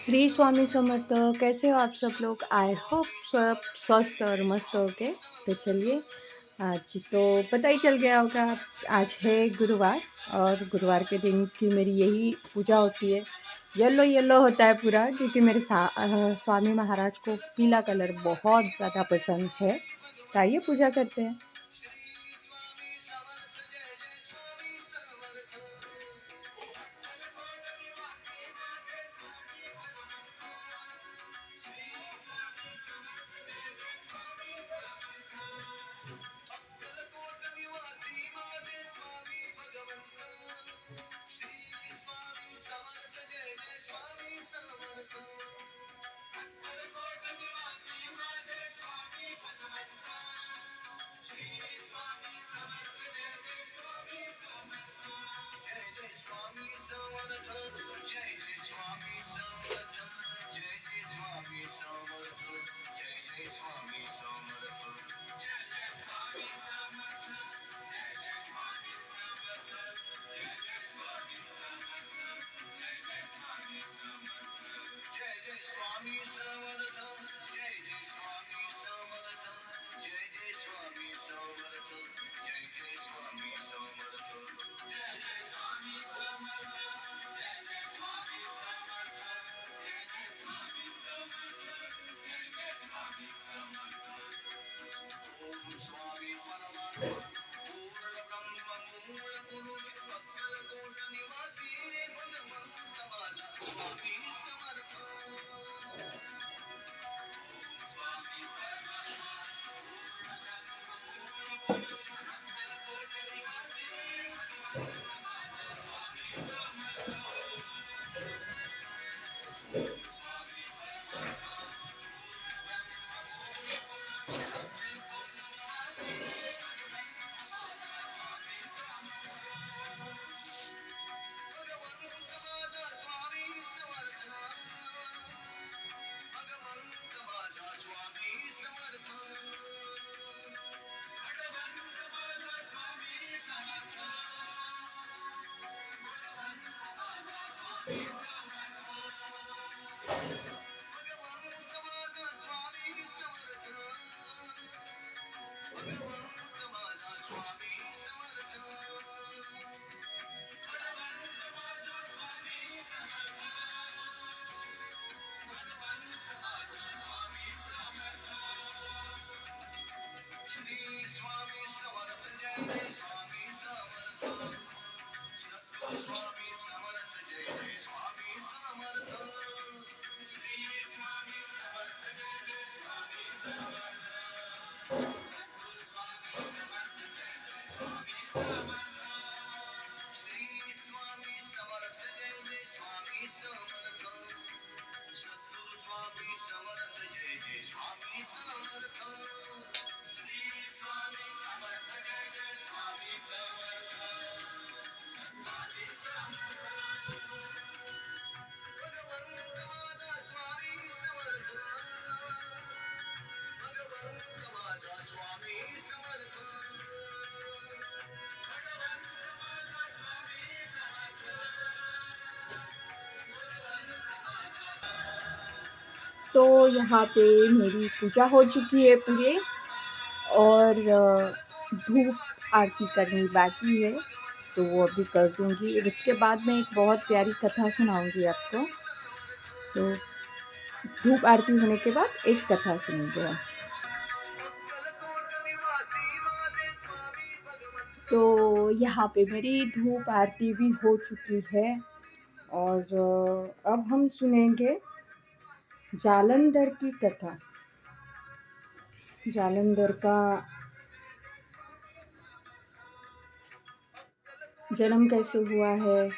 श्री स्वामी समर्थ। कैसे हो आप सब लोग? आई होप सब स्वस्थ और मस्त होके। तो चलिए, आज तो पता ही चल गया होगा, आज है गुरुवार। और गुरुवार के दिन की मेरी यही पूजा होती है। येलो येलो होता है पूरा, क्योंकि मेरे स्वामी महाराज को पीला कलर बहुत ज़्यादा पसंद है। तो आइए पूजा करते हैं। तो यहाँ पे मेरी पूजा हो चुकी है पूरी, और धूप आरती करनी बाकी है, तो वो अभी कर दूँगी। और उसके बाद मैं एक बहुत प्यारी कथा सुनाऊँगी आपको। तो धूप आरती होने के बाद एक कथा सुनेंगे हम। तो यहाँ पे मेरी धूप आरती भी हो चुकी है, और अब हम सुनेंगे जालंधर की कथा। जालंधर का जन्म कैसे हुआ है,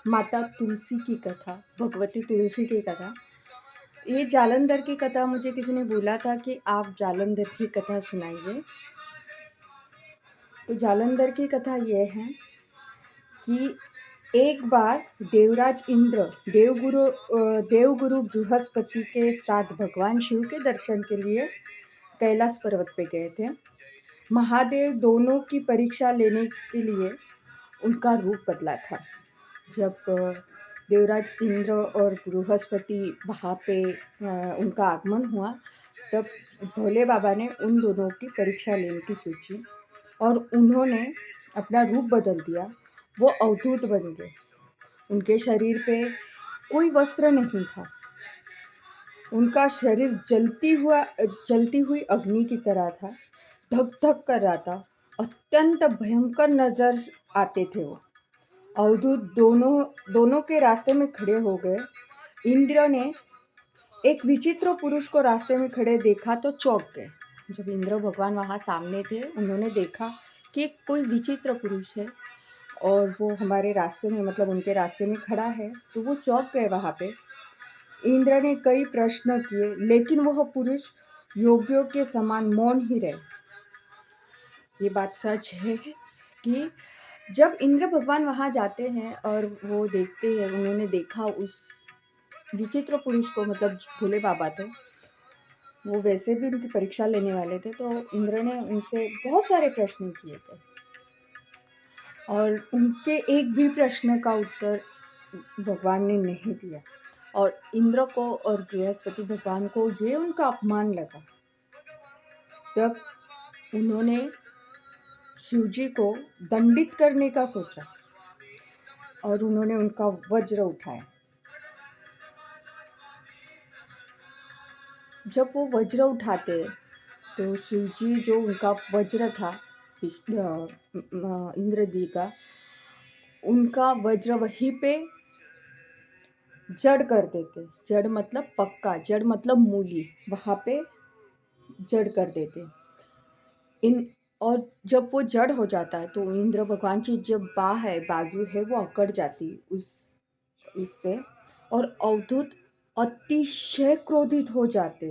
माता तुलसी की कथा, भगवती तुलसी की कथा। ये जालंधर की कथा मुझे किसी ने बोला था कि आप जालंधर की कथा सुनाइए। तो जालंधर की कथा ये है कि एक बार देवराज इंद्र देवगुरु बृहस्पति के साथ भगवान शिव के दर्शन के लिए कैलाश पर्वत पे गए थे। महादेव दोनों की परीक्षा लेने के लिए उनका रूप बदला था। जब देवराज इंद्र और बृहस्पति वहाँ पे उनका आगमन हुआ, तब भोले बाबा ने उन दोनों की परीक्षा लेने की सोची और उन्होंने अपना रूप बदल दिया। वो अवधूत बन गए। उनके शरीर पे कोई वस्त्र नहीं था। उनका शरीर जलती हुई अग्नि की तरह था, धक धक कर रहा था। अत्यंत भयंकर नजर आते थे वो। अवधूत दोनों के रास्ते में खड़े हो गए। इंद्र ने एक विचित्र पुरुष को रास्ते में खड़े देखा तो चौंक गए। जब इंद्र भगवान वहाँ सामने थे, उन्होंने देखा कि कोई विचित्र पुरुष है और वो हमारे रास्ते में, मतलब उनके रास्ते में खड़ा है, तो वो चौंक गए। वहाँ पे इंद्र ने कई प्रश्न किए, लेकिन वह पुरुष योगियों के समान मौन ही रहे। ये बात सच है कि जब इंद्र भगवान वहाँ जाते हैं और वो देखते हैं, उन्होंने देखा उस विचित्र पुरुष को, मतलब भोले बाबा थे, वो वैसे भी उनकी परीक्षा लेने वाले थे, तो इंद्र ने उनसे बहुत सारे प्रश्न किए थे और उनके एक भी प्रश्न का उत्तर भगवान ने नहीं दिया। और इंद्र को और बृहस्पति भगवान को ये उनका अपमान लगा। तब उन्होंने शिवजी को दंडित करने का सोचा और उन्होंने उनका वज्र उठाया। जब वो वज्र उठाते तो शिवजी, जो उनका वज्र था इंद्र जी का, उनका वज्र वहीं पे जड़ कर देते। जड़ मतलब पक्का, जड़ मतलब मूली, वहाँ पे जड़ कर देते। और जब वो जड़ हो जाता है तो इंद्र भगवान की जब बाजू है वो अकड़ जाती इससे, और अवधूत अतिशय क्रोधित हो जाते,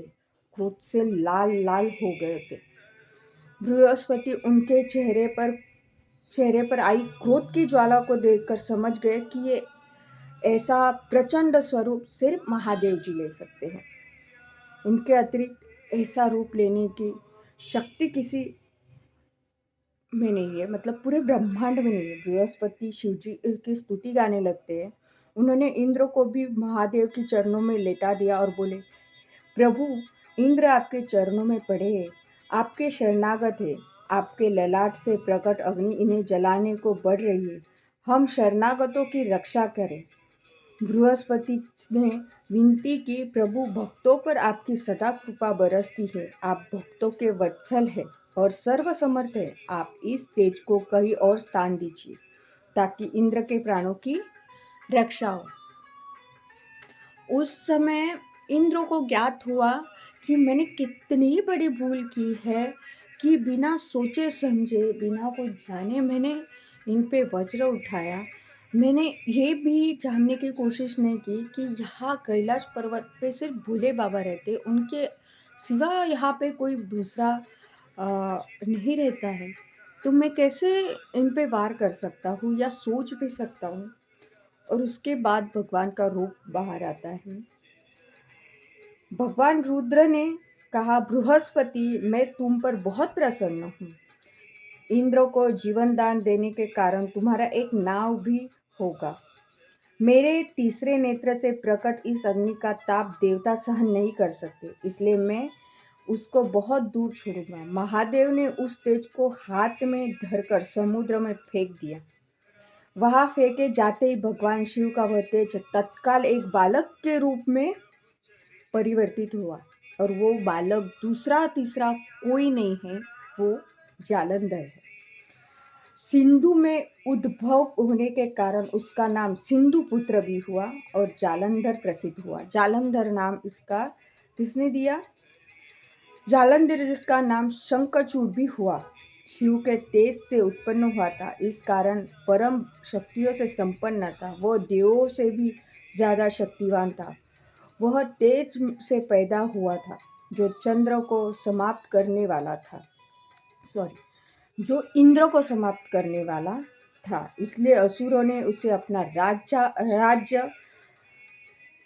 क्रोध से लाल लाल हो गए थे। बृहस्पति उनके चेहरे पर आई क्रोध की ज्वाला को देखकर समझ गए कि ये ऐसा प्रचंड स्वरूप सिर्फ महादेव जी ले सकते हैं। उनके अतिरिक्त ऐसा रूप लेने की शक्ति किसी में नहीं है, मतलब पूरे ब्रह्मांड में नहीं है। बृहस्पति शिवजी की स्तुति गाने लगते हैं। उन्होंने इंद्र को भी महादेव के चरणों में लेटा दिया और बोले, प्रभु, इंद्र आपके चरणों में पड़े हैं, आपके शरणागत है। आपके ललाट से प्रकट अग्नि इन्हें जलाने को बढ़ रही है। हम शरणागतों की रक्षा करें। बृहस्पति ने विनती की, प्रभु, भक्तों पर आपकी सदा कृपा बरसती है। आप भक्तों के वत्सल है और सर्वसमर्थ है। आप इस तेज को कहीं और स्थान दीजिए ताकि इंद्र के प्राणों की रक्षा हो। उस समय इंद्र को ज्ञात हुआ कि मैंने कितनी बड़ी भूल की है कि बिना सोचे समझे, बिना कुछ जाने मैंने इन पे वज्र उठाया। मैंने ये भी जानने की कोशिश नहीं की कि यहाँ कैलाश पर्वत पे सिर्फ भोले बाबा रहते, उनके सिवा यहाँ पे कोई दूसरा नहीं रहता है। तो मैं कैसे इन पे वार कर सकता हूँ या सोच भी सकता हूँ। और उसके बाद भगवान का रूप बाहर आता है। भगवान रुद्र ने कहा, बृहस्पति, मैं तुम पर बहुत प्रसन्न हूँ। इंद्र को जीवन दान देने के कारण तुम्हारा एक नाव भी होगा। मेरे तीसरे नेत्र से प्रकट इस अग्नि का ताप देवता सहन नहीं कर सकते, इसलिए मैं उसको बहुत दूर छोड़ूंगा। महादेव ने उस तेज को हाथ में धरकर समुद्र में फेंक दिया। वहां फेंके जाते ही भगवान शिव का वह तेज तत्काल एक बालक के रूप में परिवर्तित हुआ, और वो बालक दूसरा तीसरा कोई नहीं है, वो जालंधर है। सिंधु में उद्भव होने के कारण उसका नाम सिंधु पुत्र भी हुआ और जालंधर प्रसिद्ध हुआ। जालंधर नाम इसका किसने दिया? जालंधर, जिसका नाम शंखचूड़ भी हुआ, शिव के तेज से उत्पन्न हुआ था। इस कारण परम शक्तियों से संपन्न था। वह देवों से भी ज़्यादा शक्तिवान था। वह तेज से पैदा हुआ था जो चंद्र को समाप्त करने वाला था, जो इंद्र को समाप्त करने वाला था। इसलिए असुरों ने उसे अपना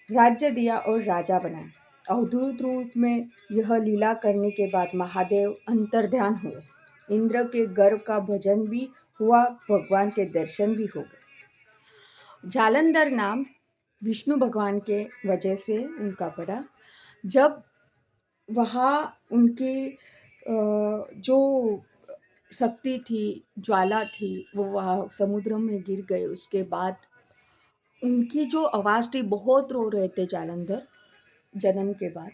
राज्य दिया और राजा बनाया। अवधूत रूप में यह लीला करने के बाद महादेव अंतर्ध्यान हुए। इंद्र के गर्व का भजन भी हुआ, भगवान के दर्शन भी हो गए। जालंधर नाम विष्णु भगवान के वजह से उनका पड़ा। जब वहाँ उनकी जो शक्ति थी, ज्वाला थी, वो वहाँ समुद्र में गिर गए। उसके बाद उनकी जो आवाज़ थी, बहुत रो रहे थे जालंधर जन्म के बाद।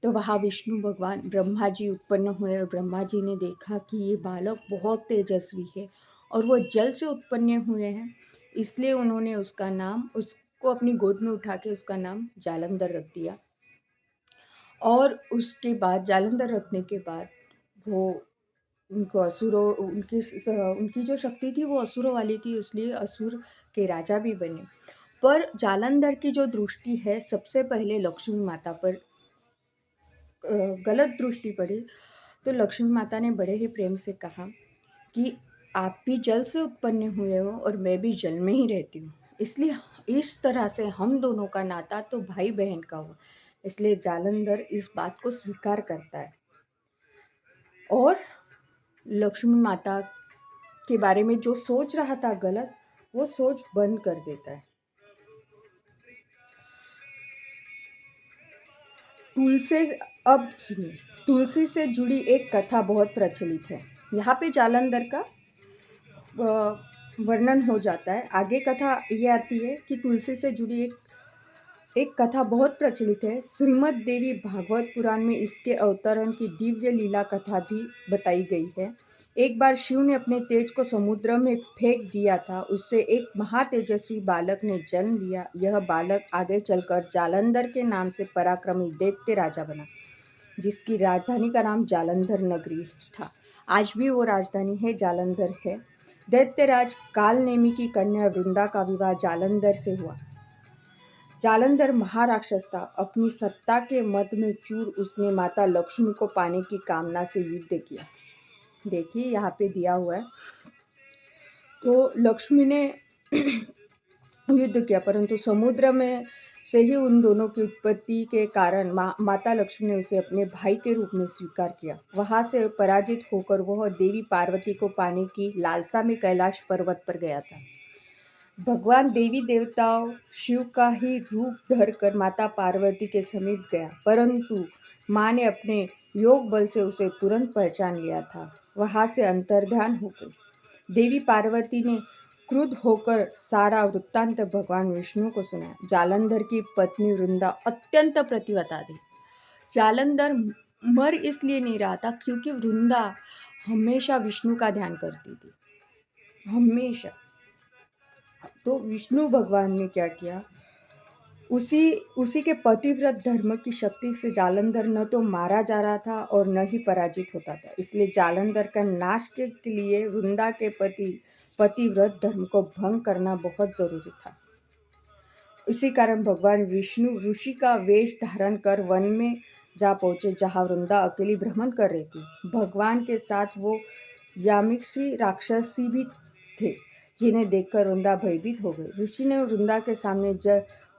तो वहाँ विष्णु भगवान ब्रह्मा जी उत्पन्न हुए और ब्रह्मा जी ने देखा कि ये बालक बहुत तेजस्वी है और वो जल से उत्पन्न हुए हैं, इसलिए उन्होंने उसको अपनी गोद में उठा के उसका नाम जालंधर रख दिया। और उसके बाद जालंधर रखने के बाद वो उनको उनकी जो शक्ति थी वो असुरों वाली थी, इसलिए असुर के राजा भी बने। पर जालंधर की जो दृष्टि है सबसे पहले लक्ष्मी माता पर गलत दृष्टि पड़ी। तो लक्ष्मी माता ने बड़े ही प्रेम से कहा कि आप भी जल से उत्पन्न हुए हो और मैं भी जल में ही रहती हूँ, इसलिए इस तरह से हम दोनों का नाता तो भाई बहन का हुआ। इसलिए जालंधर इस बात को स्वीकार करता है और लक्ष्मी माता के बारे में जो सोच रहा था गलत, वो सोच बंद कर देता है। अब सुनिए, तुलसी से जुड़ी एक कथा बहुत प्रचलित है। यहाँ पे जालंधर का वर्णन हो जाता है। आगे कथा ये आती है कि तुलसी से जुड़ी एक कथा बहुत प्रचलित है। श्रीमद् देवी भागवत पुराण में इसके अवतरण की दिव्य लीला कथा भी बताई गई है। एक बार शिव ने अपने तेज को समुद्र में फेंक दिया था। उससे एक महातेजस्वी बालक ने जन्म लिया। यह बालक आगे चलकर जालंधर के नाम से पराक्रमी दैत्य राजा बना, जिसकी राजधानी का नाम जालंधर नगरी था। आज भी वो राजधानी है, जालंधर है। दैत्यराज कालनेमी की कन्या वृंदा का विवाह जालंधर से हुआ। जालंधर महाराक्षस था। अपनी सत्ता के मद में चूर उसने माता लक्ष्मी को पाने की कामना से युद्ध किया। देखिए यहाँ पे दिया हुआ है। तो लक्ष्मी ने युद्ध किया, परंतु समुद्र में से ही उन दोनों की उत्पत्ति के कारण माता लक्ष्मी ने उसे अपने भाई के रूप में स्वीकार किया। वहां से पराजित होकर वह देवी पार्वती को पाने की लालसा में कैलाश पर्वत पर गया था। भगवान देवी देवताओं शिव का ही रूप धरकर माता पार्वती के समीप गया, परंतु माँ ने अपने योग बल से उसे तुरंत पहचान लिया था। वहां से अंतर्ध्यान हो गई। देवी पार्वती ने क्रुद्ध होकर सारा वृत्तांत भगवान विष्णु को सुनाया। जालंधर की पत्नी वृंदा अत्यंत प्रतिव्रता थी। जालंधर मर इसलिए नहीं रहा था क्योंकि वृंदा हमेशा विष्णु का ध्यान करती थी, हमेशा। तो विष्णु भगवान ने क्या किया, उसी के पतिव्रत धर्म की शक्ति से जालंधर न तो मारा जा रहा था और न ही पराजित होता था। इसलिए जालंधर का नाश के लिए वृंदा के पतिव्रत धर्म को भंग करना बहुत जरूरी था। इसी कारण भगवान विष्णु ऋषि का वेश धारण कर वन में जा पहुंचे, जहां वृंदा अकेली भ्रमण कर रही थी। भगवान के साथ वो यामिक्षी राक्षसी भी थे, जिन्हें देखकर वृंदा भयभीत हो गई। ऋषि ने वृंदा के सामने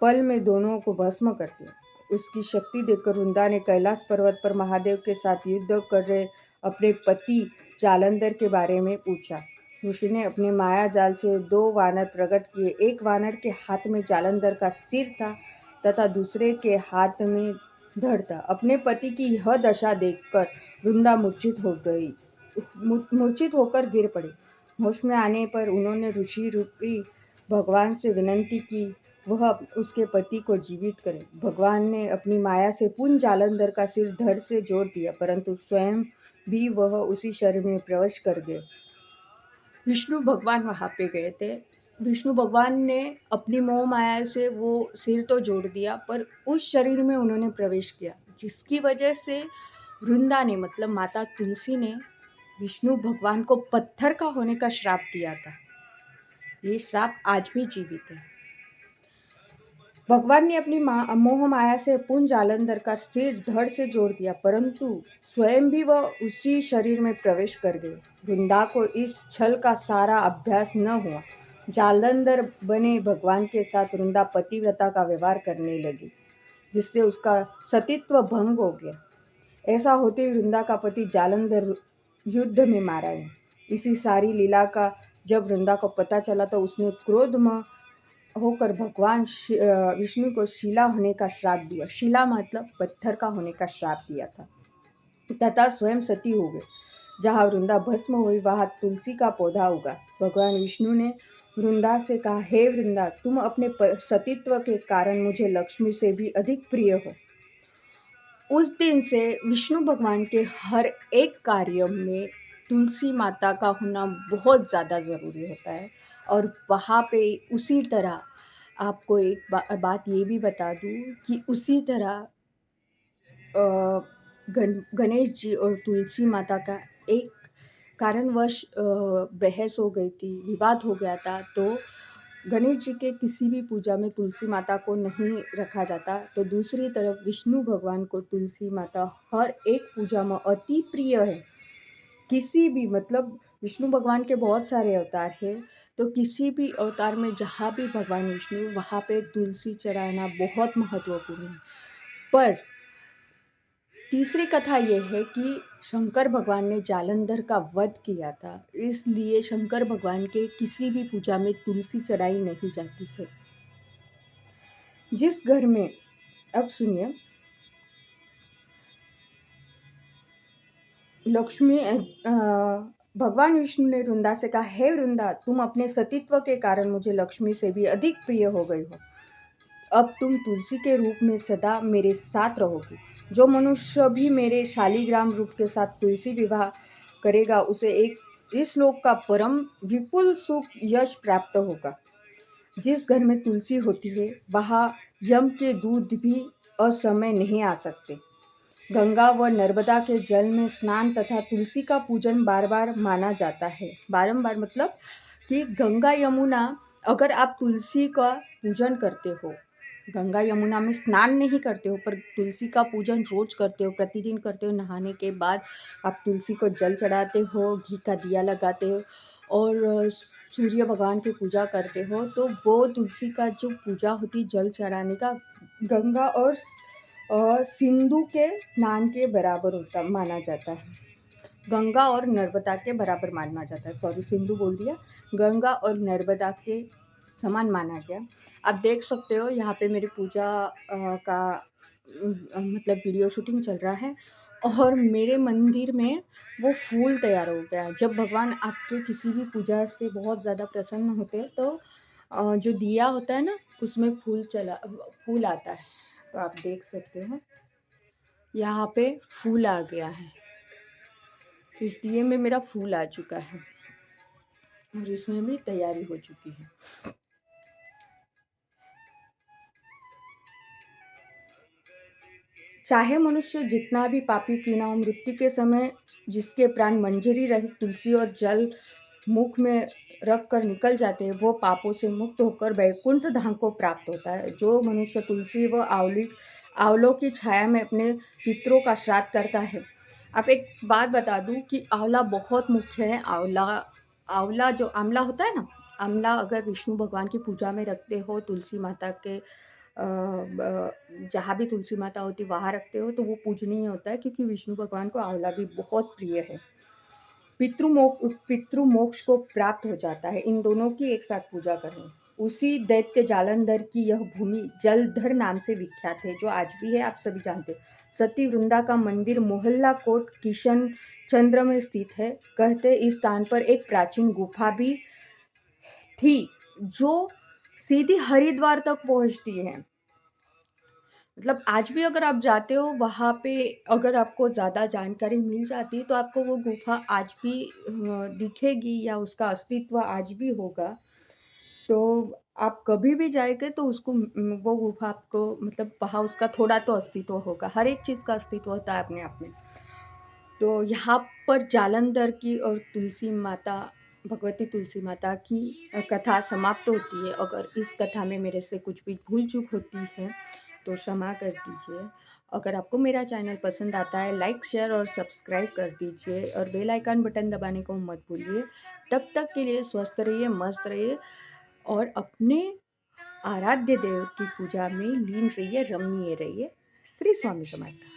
पल में दोनों को भस्म कर दिया। उसकी शक्ति देखकर वृंदा ने कैलाश पर्वत पर महादेव के साथ युद्ध कर रहे अपने पति जालंधर के बारे में पूछा। ऋषि ने अपने माया जाल से 2 वानर प्रकट किए। एक वानर के हाथ में जालंधर का सिर था तथा दूसरे के हाथ में धड़ था। अपने पति की यह दशा देखकर वृंदा मूर्छित होकर गिर पड़ी। होश में आने पर उन्होंने ऋषि रूपी भगवान से विनती की वह उसके पति को जीवित करे। भगवान ने अपनी माया से पुनः जालंधर का सिर धड़ से जोड़ दिया, परंतु स्वयं भी वह उसी शरीर में प्रवेश कर गए। विष्णु भगवान वहाँ पे गए थे। विष्णु भगवान ने अपनी मोह माया से वो सिर तो जोड़ दिया, पर उस शरीर में उन्होंने प्रवेश किया, जिसकी वजह से वृंदा ने मतलब माता तुलसी ने विष्णु भगवान को पत्थर का होने का श्राप दिया था। ये श्राप आज भी जीवित है। भगवान ने अपनी मोह माया से पुनः जालंधर का सिर धड़ से जोड़ दिया, परंतु स्वयं भी वह उसी शरीर में प्रवेश कर गए। वृंदा को इस छल का सारा अभ्यास न हुआ। जालंधर बने भगवान के साथ वृंदा पतिव्रता का व्यवहार करने लगी, जिससे उसका सतीत्व भंग हो गया। ऐसा होते वृंदा का पति जालंधर युद्ध में मारा गया। इसी सारी लीला का जब वृंदा को पता चला तो उसने क्रोध में होकर भगवान विष्णु को शिला होने का श्राप दिया। शिला मतलब पत्थर का होने का श्राप दिया था तथा स्वयं सती हो गए। जहाँ वृंदा भस्म हुई वहाँ तुलसी का पौधा उगा। भगवान विष्णु ने वृंदा से कहा, हे वृंदा, तुम अपने सतीत्व के कारण मुझे लक्ष्मी से भी अधिक प्रिय हो। उस दिन से विष्णु भगवान के हर एक कार्य में तुलसी माता का होना बहुत ज़्यादा ज़रूरी होता है। और वहाँ पे उसी तरह आपको एक बात ये भी बता दूँ कि उसी तरह गणेश जी और तुलसी माता का एक कारणवश बहस हो गई थी, विवाद हो गया था। तो गणेश जी के किसी भी पूजा में तुलसी माता को नहीं रखा जाता। तो दूसरी तरफ विष्णु भगवान को तुलसी माता हर एक पूजा में अति प्रिय है। किसी भी मतलब विष्णु भगवान के बहुत सारे अवतार हैं, तो किसी भी अवतार में जहाँ भी भगवान विष्णु वहाँ पे तुलसी चढ़ाना बहुत महत्वपूर्ण है। पर तीसरी कथा ये है कि शंकर भगवान ने जालंधर का वध किया था, इसलिए शंकर भगवान के किसी भी पूजा में तुलसी चढ़ाई नहीं जाती है। जिस घर में, अब सुनिए, लक्ष्मी भगवान विष्णु ने वृंदा से कहा, हे वृंदा, तुम अपने सतीत्व के कारण मुझे लक्ष्मी से भी अधिक प्रिय हो गई हो। अब तुम तुलसी के रूप में सदा मेरे साथ रहोगी। जो मनुष्य भी मेरे शालिग्राम रूप के साथ तुलसी विवाह करेगा उसे एक इस लोक का परम विपुल सुख यश प्राप्त होगा। जिस घर में तुलसी होती है वहाँ यम के दूत भी असमय नहीं आ सकते। गंगा व नर्मदा के जल में स्नान तथा तुलसी का पूजन बार बार माना जाता है। बारंबार मतलब कि गंगा यमुना, अगर आप तुलसी का पूजन करते हो, गंगा यमुना में स्नान नहीं करते हो पर तुलसी का पूजन रोज करते हो, प्रतिदिन करते हो, नहाने के बाद आप तुलसी को जल चढ़ाते हो, घी का दिया लगाते हो और सूर्य भगवान की पूजा करते हो, तो वो तुलसी का जो पूजा होती जल चढ़ाने का, गंगा और सिंधु के स्नान के बराबर होता माना जाता है। गंगा और नर्मदा के बराबर माना जाता है, सॉरी सिंधु बोल दिया, गंगा और नर्मदा के समान माना गया। आप देख सकते हो यहाँ पे मेरी पूजा का मतलब वीडियो शूटिंग चल रहा है और मेरे मंदिर में वो फूल तैयार हो गया। जब भगवान आपके किसी भी पूजा से बहुत ज़्यादा प्रसन्न होते हैं तो जो दिया होता है ना उसमें फूल आता है। तो आप देख सकते हो यहाँ पे फूल आ गया है, इस दिए में मेरा फूल आ चुका है और इसमें भी तैयारी हो चुकी है। चाहे मनुष्य जितना भी पापी क्यों ना हो, मृत्यु के समय जिसके प्राण मंजरी रहित तुलसी और जल मुख में रख कर निकल जाते हैं वो पापों से मुक्त होकर वैकुंठ धाम को प्राप्त होता है। जो मनुष्य तुलसी व आंवलों की छाया में अपने पितरों का श्राद्ध करता है। अब एक बात बता दूं कि आंवला बहुत मुख्य है। आंवला जो आंवला होता है ना, आंवला अगर विष्णु भगवान की पूजा में रखते हो, तुलसी माता के जहाँ भी तुलसी माता होती वहाँ रखते हो तो वो पूजनीय होता है, क्योंकि विष्णु भगवान को आंवला भी बहुत प्रिय है। पितृ मोक्ष को प्राप्त हो जाता है। इन दोनों की एक साथ पूजा करें। उसी दैत्य जालंधर की यह भूमि जलधर नाम से विख्यात है, जो आज भी है, आप सभी जानते हैं। सती वृंदा का मंदिर मोहल्ला कोट किशन चंद्र में स्थित है। कहते इस स्थान पर एक प्राचीन गुफा भी थी जो सीधी हरिद्वार तक पहुंचती है। मतलब आज भी अगर आप जाते हो वहाँ पे, अगर आपको ज़्यादा जानकारी मिल जाती है तो आपको वो गुफा आज भी दिखेगी या उसका अस्तित्व आज भी होगा। तो आप कभी भी जाएंगे तो उसको वो गुफा आपको मतलब वहाँ उसका थोड़ा तो अस्तित्व होगा। हर एक चीज़ का अस्तित्व होता है अपने आप में। तो यहाँ पर जालंधर की और तुलसी माता, भगवती तुलसी माता की कथा समाप्त होती है। अगर इस कथा में मेरे से कुछ भी भूल चूक होती है तो क्षमा कर दीजिए। अगर आपको मेरा चैनल पसंद आता है लाइक शेयर और सब्सक्राइब कर दीजिए और बेल आइकन बटन दबाने को मत भूलिए। तब तक के लिए स्वस्थ रहिए, मस्त रहिए और अपने आराध्य देव की पूजा में लीन रहिए, रमणीय रहिए। श्री स्वामी समर्थ।